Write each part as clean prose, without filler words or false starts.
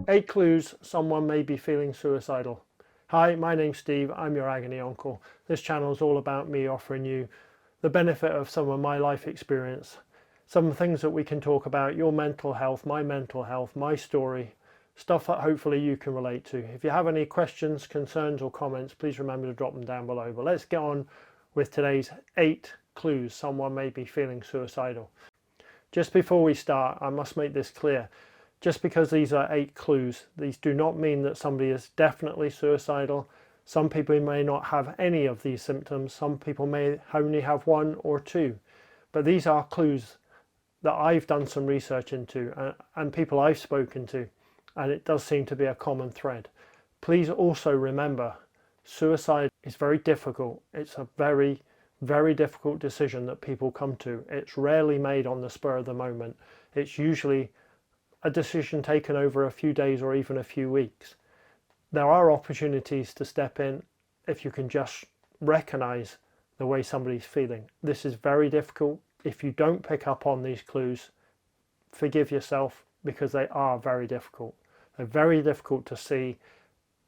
8 clues someone may be feeling suicidal. Hi, my name's Steve. I'm your agony uncle. This channel is all about me offering you the benefit of some of my life experience, some things that we can talk about, your mental health, my story, stuff that hopefully you can relate to. If you have any questions, concerns or comments, please remember to drop them down below. But let's get on with today's 8 clues someone may be feeling suicidal. Just before we start, I must make this clear. Just because these are 8 clues, these do not mean that somebody is definitely suicidal. Some people may not have any of these symptoms. Some people may only have 1 or 2. But these are clues that I've done some research into and people I've spoken to. And it does seem to be a common thread. Please also remember, suicide is very difficult. It's a very, very difficult decision that people come to. It's rarely made on the spur of the moment. It's usually a decision taken over a few days or even a few weeks. There are opportunities to step in if you can just recognize the way somebody's feeling. This is very difficult. If you don't pick up on these clues, forgive yourself, because they are very difficult. They're very difficult to see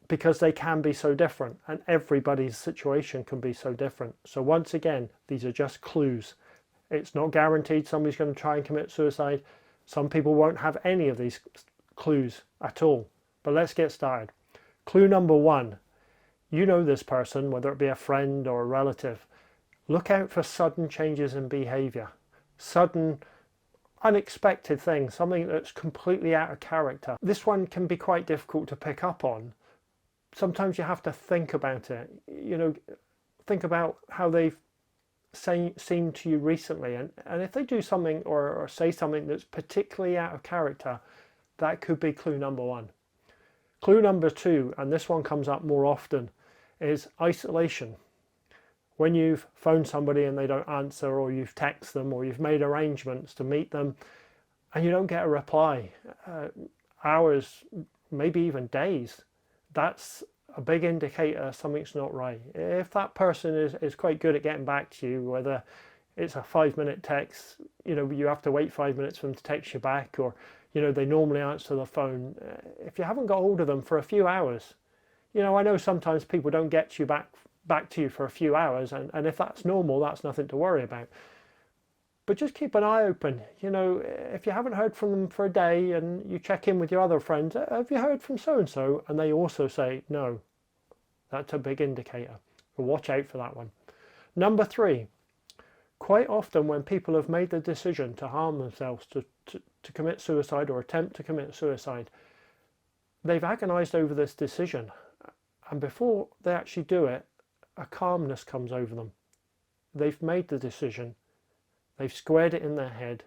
because they can be so different, and everybody's situation can be so different. So once again, these are just clues. It's not guaranteed somebody's going to try and commit suicide. Some people won't have any of these clues at all. But let's get started. Clue number 1. You know this person, whether it be a friend or a relative. Look out for sudden changes in behaviour. Sudden, unexpected things. Something that's completely out of character. This one can be quite difficult to pick up on. Sometimes you have to think about it. Think about how they've seem to you recently, and if they do something or say something that's particularly out of character, that could be clue number 1. Clue number 2, and this one comes up more often, is isolation. When you've phoned somebody and they don't answer, or you've texted them, or you've made arrangements to meet them and you don't get a reply, hours, maybe even days, that's a big indicator something's not right. If that person is quite good at getting back to you, whether it's a 5-minute text, you have to wait 5 minutes for them to text you back, or they normally answer the phone. If you haven't got hold of them for a few hours, I know sometimes people don't get you back to you for a few hours, and if that's normal, that's nothing to worry about. But just keep an eye open. If you haven't heard from them for a day and you check in with your other friends, have you heard from so-and-so? And they also say no. That's a big indicator. So watch out for that one. Number 3. Quite often when people have made the decision to harm themselves, to commit suicide or attempt to commit suicide, they've agonized over this decision. And before they actually do it, a calmness comes over them. They've made the decision. They've squared it in their head.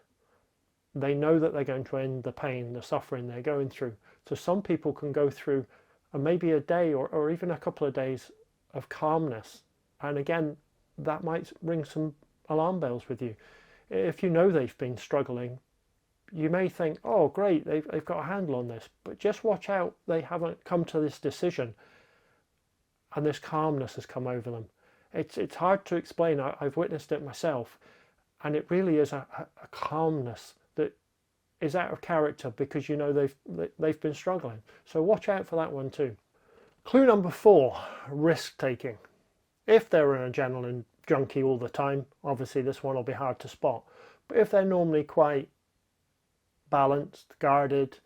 They know that they're going to end the pain, the suffering they're going through. So some people can go through maybe a day or even a couple of days of calmness. And again, that might ring some alarm bells with you. If you know they've been struggling, you may think, oh great, they've got a handle on this. But just watch out, they haven't come to this decision and this calmness has come over them. It's hard to explain. I've witnessed it myself. And it really is a calmness that is out of character, because they've been struggling. So watch out for that one too. Clue number 4, risk taking. If they're an adrenaline junkie all the time, obviously this one will be hard to spot. But if they're normally quite balanced, guarded,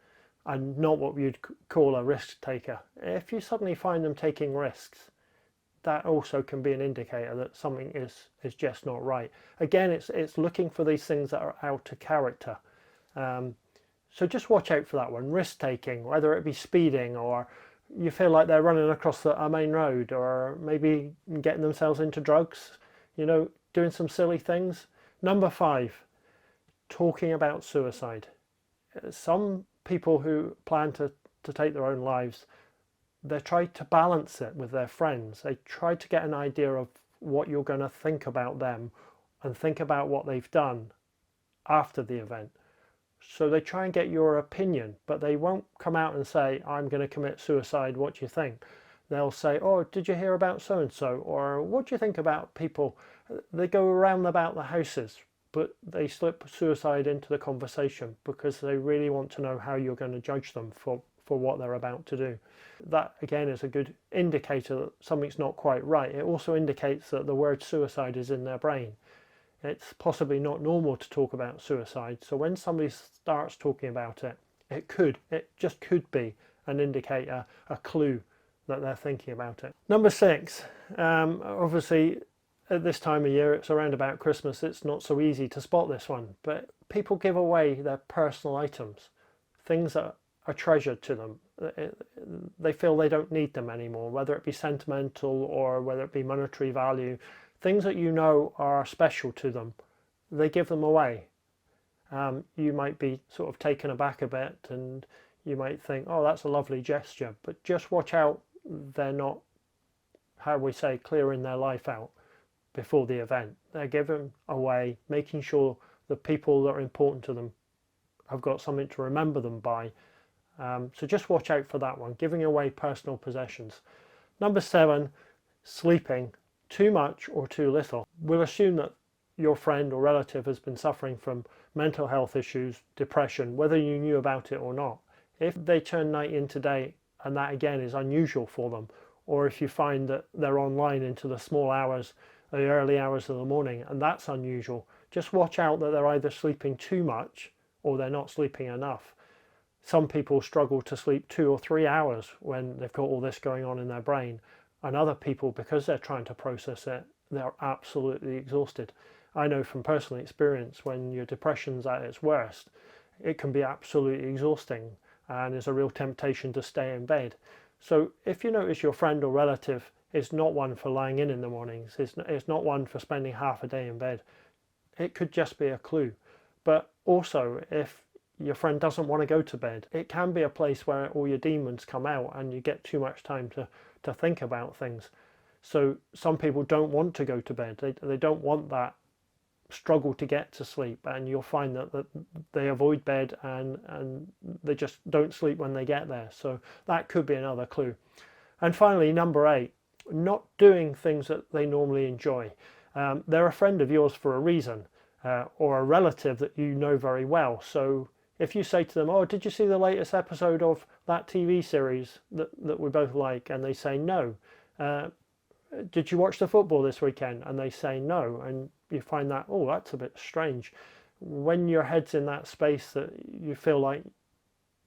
and not what you'd call a risk taker, if you suddenly find them taking risks, that also can be an indicator that something is just not right. Again, it's looking for these things that are out of character. So just watch out for that one. Risk taking, whether it be speeding, or you feel like they're running across a main road, or maybe getting themselves into drugs, doing some silly things. Number 5, talking about suicide. Some people who plan to take their own lives, they try to balance it with their friends. They try to get an idea of what you're going to think about them and think about what they've done after the event. So they try and get your opinion, but they won't come out and say, I'm going to commit suicide, what do you think? They'll say, oh, did you hear about so-and-so? Or what do you think about people? They go around about the houses, but they slip suicide into the conversation because they really want to know how you're going to judge them for for what they're about to do. That again is a good indicator that something's not quite right. It also indicates that the word suicide is in their brain. It's possibly not normal to talk about suicide, so when somebody starts talking about it, it just could be an indicator, a clue that they're thinking about it. Number 6, obviously at this time of year, it's around about Christmas, it's not so easy to spot this one, but people give away their personal items, things that are treasured to them. They feel they don't need them anymore, whether it be sentimental or whether it be monetary value, things that you know are special to them, they give them away. You might be sort of taken aback a bit and you might think, oh, that's a lovely gesture, but just watch out they're not, how we say, clearing their life out before the event. They're giving away, making sure the people that are important to them have got something to remember them by. So just watch out for that one, giving away personal possessions. Number 7, sleeping too much or too little. We'll assume that your friend or relative has been suffering from mental health issues, depression, whether you knew about it or not. If they turn night into day and that again is unusual for them, or if you find that they're online into the small hours, the early hours of the morning, and that's unusual, just watch out that they're either sleeping too much or they're not sleeping enough. Some people struggle to sleep 2 or 3 hours when they've got all this going on in their brain, and other people, because they're trying to process it, they're absolutely exhausted. I know from personal experience, when your depression's at its worst, it can be absolutely exhausting and is a real temptation to stay in bed. So if you notice your friend or relative is not one for lying in the mornings, it's not one for spending half a day in bed, it could just be a clue. But also, if your friend doesn't want to go to bed, it can be a place where all your demons come out and you get too much time to think about things. So some people don't want to go to bed. They don't want that struggle to get to sleep, and you'll find that they avoid bed and they just don't sleep when they get there. So that could be another clue. And finally, number 8, not doing things that they normally enjoy. They're a friend of yours for a reason, or a relative that you know very well. So if you say to them, oh, did you see the latest episode of that TV series that we both like? And they say no. Did you watch the football this weekend? And they say no. And you find that, oh, that's a bit strange. When your head's in that space that you feel like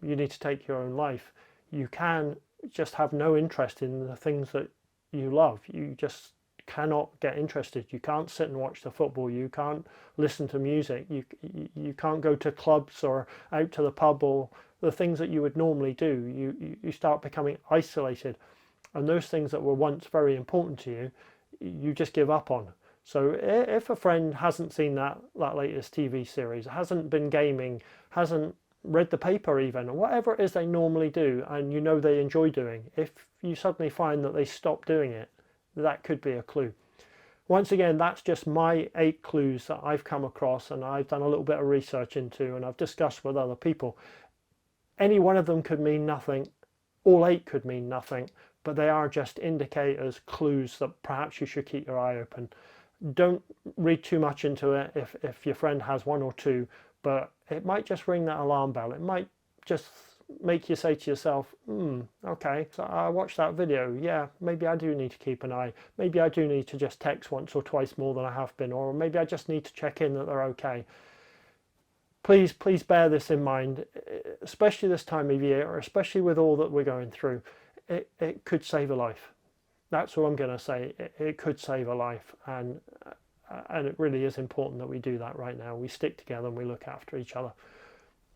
you need to take your own life, you can just have no interest in the things that you love. You just cannot get interested. You can't sit and watch the football. You can't listen to music. You can't go to clubs or out to the pub or the things that you would normally do. You start becoming isolated, and those things that were once very important to you, you just give up on. So if a friend hasn't seen that latest TV series, hasn't been gaming, hasn't read the paper even, or whatever it is they normally do, and you know they enjoy doing, if you suddenly find that they stop doing it, that could be a clue. Once again, that's just my 8 clues that I've come across and I've done a little bit of research into and I've discussed with other people. Any one of them could mean nothing, all 8 could mean nothing, but they are just indicators, clues that perhaps you should keep your eye open. Don't read too much into it if your friend has 1 or 2, but it might just ring that alarm bell. It might just make you say to yourself, okay, so I watched that video, yeah, maybe I do need to keep an eye, maybe I do need to just text once or twice more than I have been, or maybe I just need to check in that they're okay. Please bear this in mind, especially this time of year, or especially with all that we're going through. It could save a life. That's all I'm going to say. It could save a life, and it really is important that we do that right now. We stick together and we look after each other.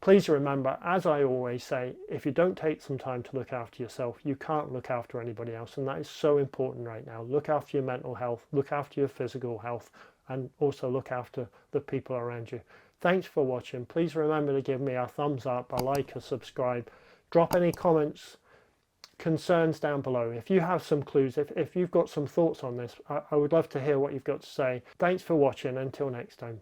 Please remember, as I always say, if you don't take some time to look after yourself, you can't look after anybody else, and that is so important right now. Look after your mental health, look after your physical health, and also look after the people around you. Thanks for watching. Please remember to give me a thumbs up, a like, a subscribe. Drop any comments, concerns down below. If you have some clues, if you've got some thoughts on this, I would love to hear what you've got to say. Thanks for watching. Until next time.